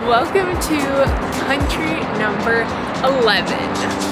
Welcome to country number 11.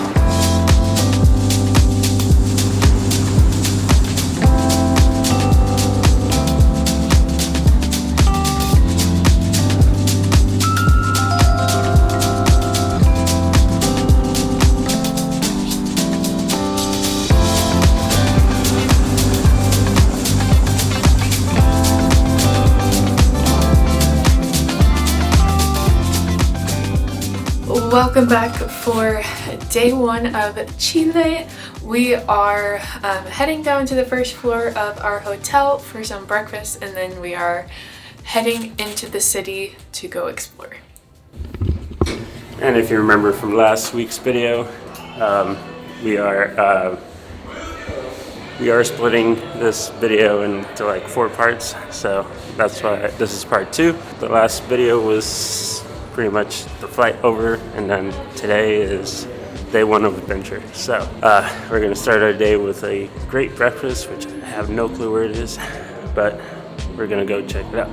Welcome back for day one of Chile. We are heading down to the first floor of our hotel for some breakfast, and then we are heading into the city to go explore. And if you remember from last week's video, we are splitting this video into like 4 parts, so that's why this is part 2. The last video was pretty much the flight over, and then today is day 1 of adventure. So we're gonna start our day with a great breakfast, which I have no clue where it is, but we're gonna go check it out.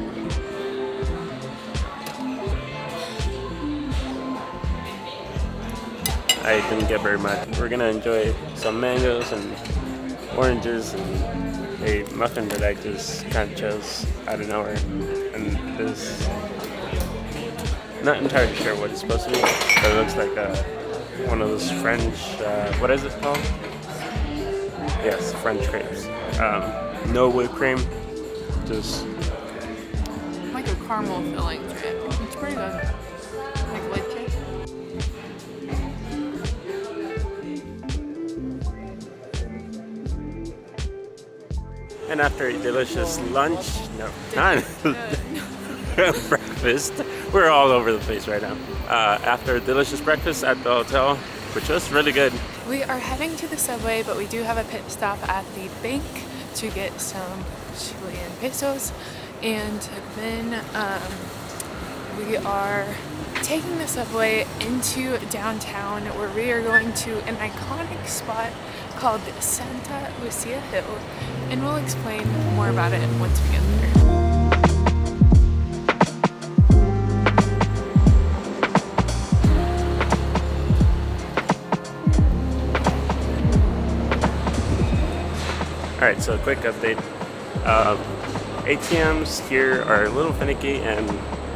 I didn't get very much. We're gonna enjoy some mangoes and oranges and a muffin that I just kind of chose out of nowhere, and this. Not entirely sure what it's supposed to be, but it looks like one of those French, what is it called? Yes, French crepes. No whipped cream, just Like a caramel filling to it. It's pretty good. Like leche. And after a delicious lunch, breakfast. We're all over the place right now. After a delicious breakfast at the hotel, which was really good. We are heading to the subway, but we do have a pit stop at the bank to get some Chilean pesos. And then we are taking the subway into downtown, where we are going to an iconic spot called Santa Lucia Hill. And we'll explain more about it once we get there. Alright, so a quick update. ATMs here are a little finicky, and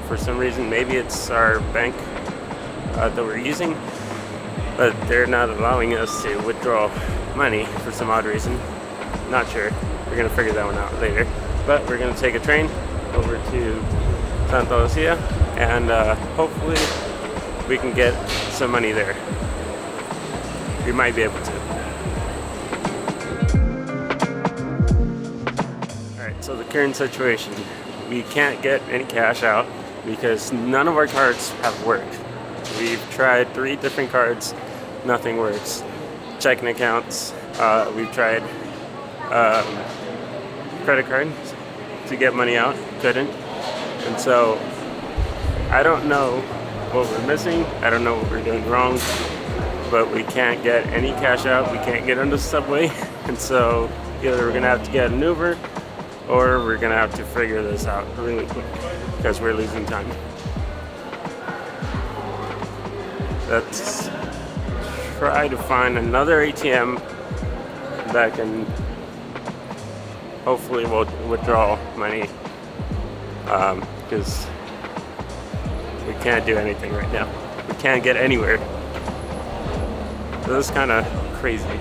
for some reason, maybe it's our bank that we're using, but they're not allowing us to withdraw money for some odd reason. Not sure. We're going to figure that one out later. But we're going to take a train over to Santa Lucia, and hopefully we can get some money there. We might be able to. So the current situation, we can't get any cash out because none of our cards have worked. We've tried 3 different cards, nothing works. Checking accounts, we've tried credit cards to get money out, couldn't. And so I don't know what we're missing, I don't know what we're doing wrong, but we can't get any cash out, we can't get on the subway, and so either we're gonna have to get an Uber, or we're gonna have to figure this out really quick because we're losing time. Let's try to find another ATM that can hopefully withdraw money, because we can't do anything right now. We can't get anywhere. So this is kind of crazy.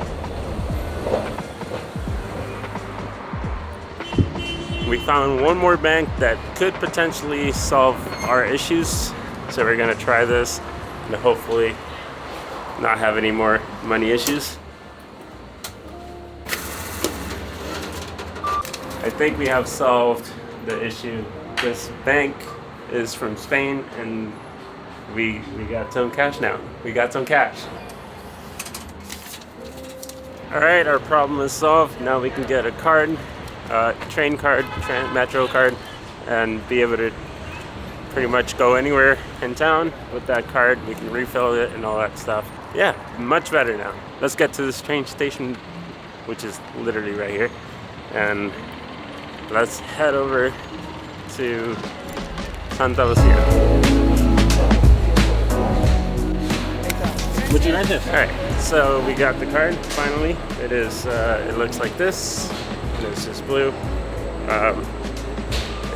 We found one more bank that could potentially solve our issues, so we're gonna try this and hopefully not have any more money issues. I think we have solved the issue. This bank is from Spain, and we got some cash now. We got some cash. All right, our problem is solved. Now we can get a card. Train card, metro card, and be able to pretty much go anywhere in town with that card. We can refill it and all that stuff. Yeah, much better now. Let's get to this train station, which is literally right here, and let's head over to Santa Lucia. Alright, so we got the card finally. It is, it looks like this. And it's just blue.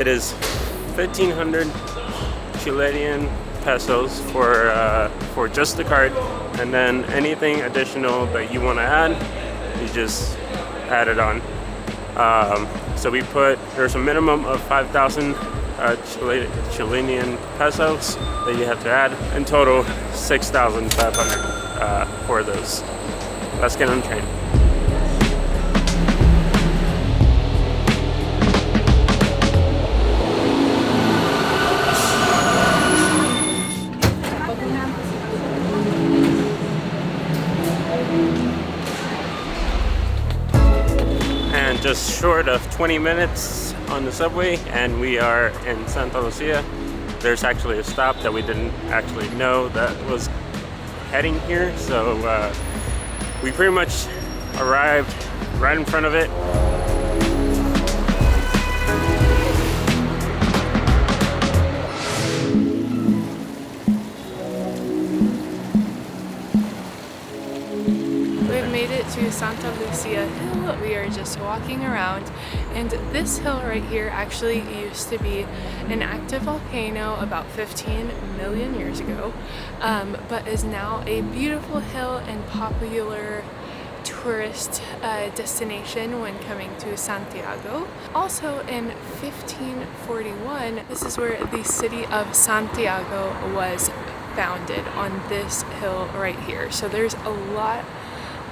It is 1,500 Chilean pesos for just the card, and then anything additional that you want to add, you just add it on. So we put, there's a minimum of 5,000 Chilean pesos that you have to add. In total, 6,500 for those. Let's get on the train. And just short of 20 minutes on the subway, and we are in Santa Lucia. There's actually a stop that we didn't actually know that was heading here, so we pretty much arrived right in front of it. We've made it to Santa Lucia Hill. We are just walking around, and this hill right here actually used to be an active volcano about 15 million years ago, but is now a beautiful hill and popular tourist destination when coming to Santiago. Also in 1541, this is where the city of Santiago was founded, on this hill right here. So there's a lot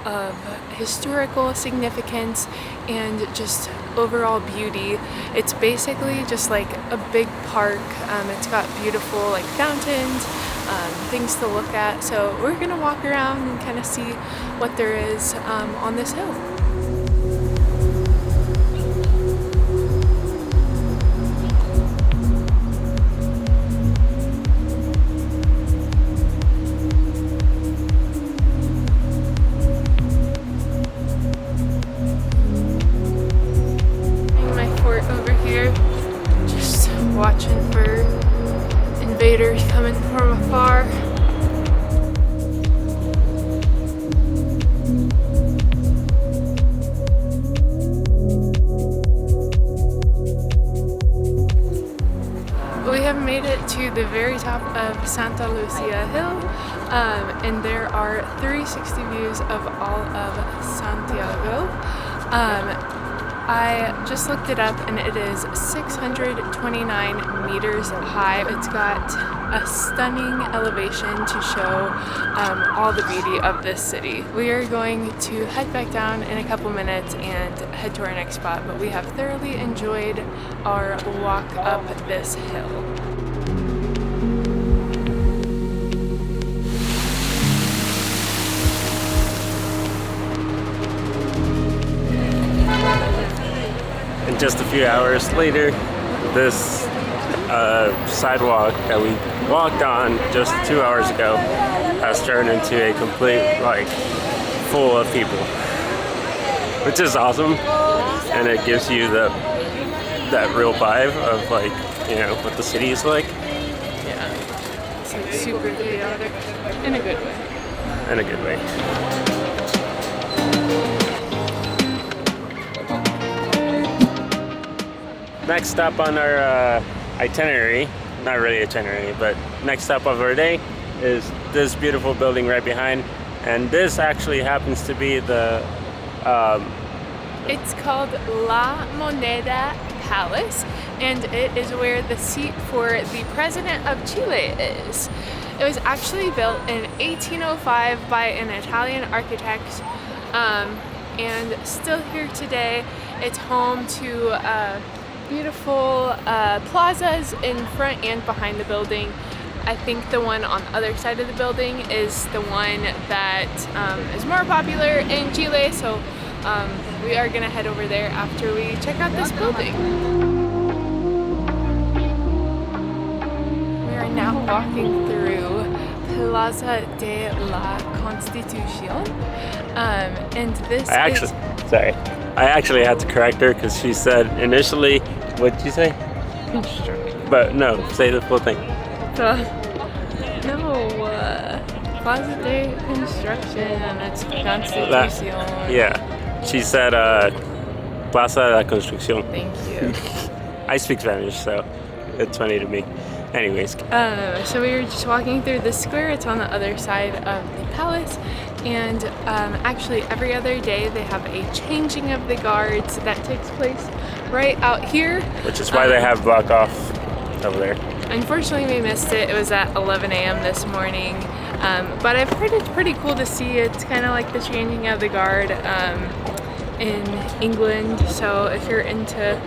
of historical significance and just overall beauty. It's basically just like a big park. It's got beautiful like fountains, things to look at. So we're gonna walk around and kind of see what there is on this hill. Watching for invaders coming from afar. We have made it to the very top of Santa Lucia Hill, and there are 360 views of all of Santiago. I just looked it up, and it is 629 meters high. It's got a stunning elevation to show all the beauty of this city. We are going to head back down in a couple minutes and head to our next spot, but we have thoroughly enjoyed our walk up this hill. Just a few hours later, this sidewalk that we walked on just 2 hours ago has turned into a complete, like, full of people, which is awesome, and it gives you that real vibe of, like, you know, what the city is like. Yeah, it's like super chaotic in a good way. In a good way. Next stop on our itinerary, not really itinerary, but next stop of our day is this beautiful building right behind. And this actually happens to be the... It's called La Moneda Palace, and it is where the seat for the President of Chile is. It was actually built in 1805 by an Italian architect, and still here today. It's home to beautiful plazas in front and behind the building. I think the one on the other side of the building is the one that is more popular in Chile, so we are gonna head over there after we check out this building. We are now walking through Plaza de la Constitución, and this I actually had to correct her because she said initially, what did you say? Construction. But no, say the full thing. Plaza de Construction and it's Constitución. Yeah, she said Plaza de la Construcción. Thank you. I speak Spanish, so it's funny to me. Anyways. So we were just walking through the square. It's on the other side of the palace. And actually every other day they have a changing of the guards that takes place right out here. Which is why they have blocked off over there. Unfortunately we missed it. It was at 11 a.m. this morning. But I've heard it's pretty cool to see. It's kind of like the changing of the guard in England. So if you're into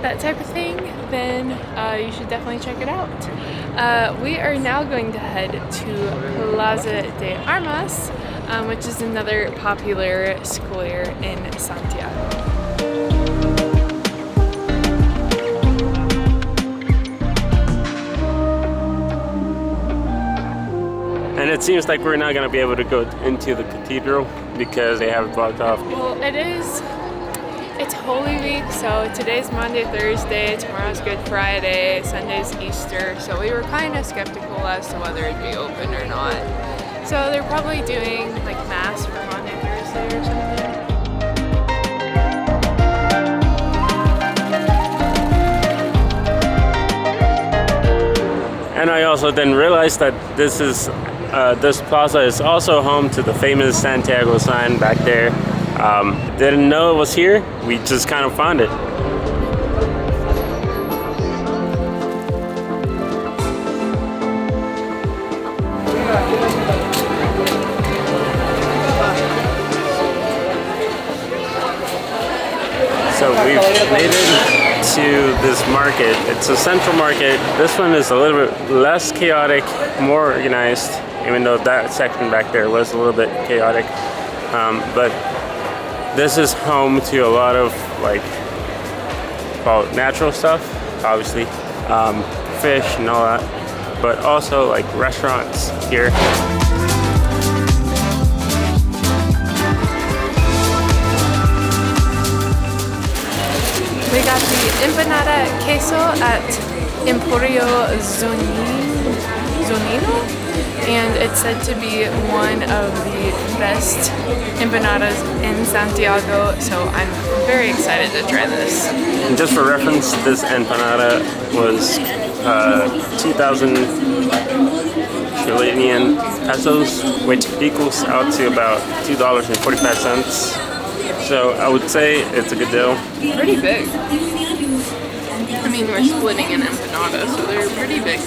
that type of thing, then you should definitely check it out. We are now going to head to Plaza de Armas, which is another popular square in Santiago. And it seems like we're not going to be able to go into the cathedral because they have it blocked off. Well, it's Holy Week, so today's Monday, Thursday, tomorrow's Good Friday, Sunday's Easter, so we were kind of skeptical as to whether it'd be open or not. So they're probably doing like Mass for Monday, Thursday or something. And I also didn't realize that this plaza is also home to the famous Santiago sign back there. Didn't know it was here. We just kind of found it. So we've made it to this market. It's a central market. This one is a little bit less chaotic, more organized, even though that section back there was a little bit chaotic. But this is home to a lot of like natural stuff, obviously, fish and all that, but also like restaurants here. We got the empanada queso at Emporio Zonino, and it's said to be one of the best empanadas in Santiago, so I'm very excited to try this. And just for reference, this empanada was 2,000 Chilean pesos, which equals out to about $2.45. So I would say it's a good deal. Pretty big. I mean, we're splitting an empanada, so they're pretty big.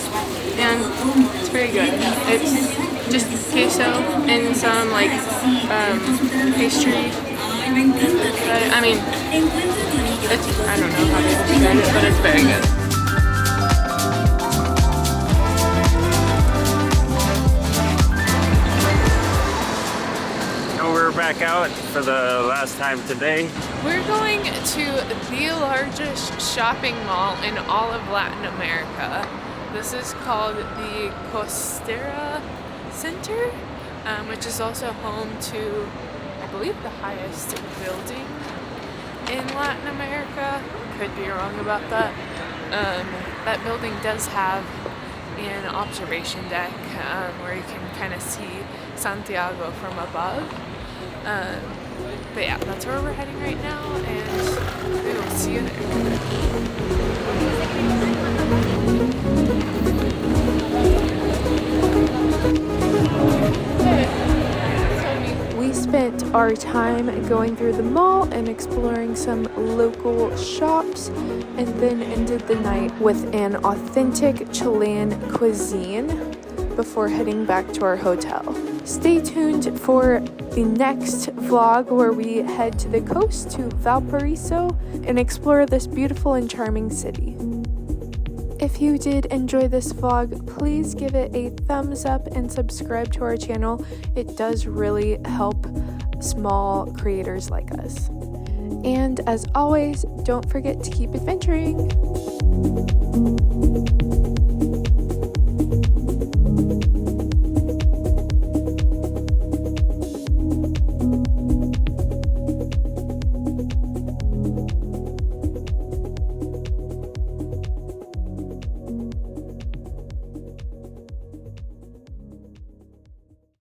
And it's very good. It's just queso and some like pastry. But, I mean, I don't know how to describe it, but it's very good. Back out for the last time today. We're going to the largest shopping mall in all of Latin America. This is called the Costera Center, which is also home to, I believe, the highest building in Latin America. Could be wrong about that. That building does have an observation deck where you can kind of see Santiago from above. But yeah, that's where we're heading right now, and we will see you there. We spent our time going through the mall and exploring some local shops, and then ended the night with an authentic Chilean cuisine before heading back to our hotel. Stay tuned for the next vlog where we head to the coast to Valparaiso and explore this beautiful and charming city. If you did enjoy this vlog, please give it a thumbs up and subscribe to our channel. It does really help small creators like us. And as always, don't forget to keep adventuring.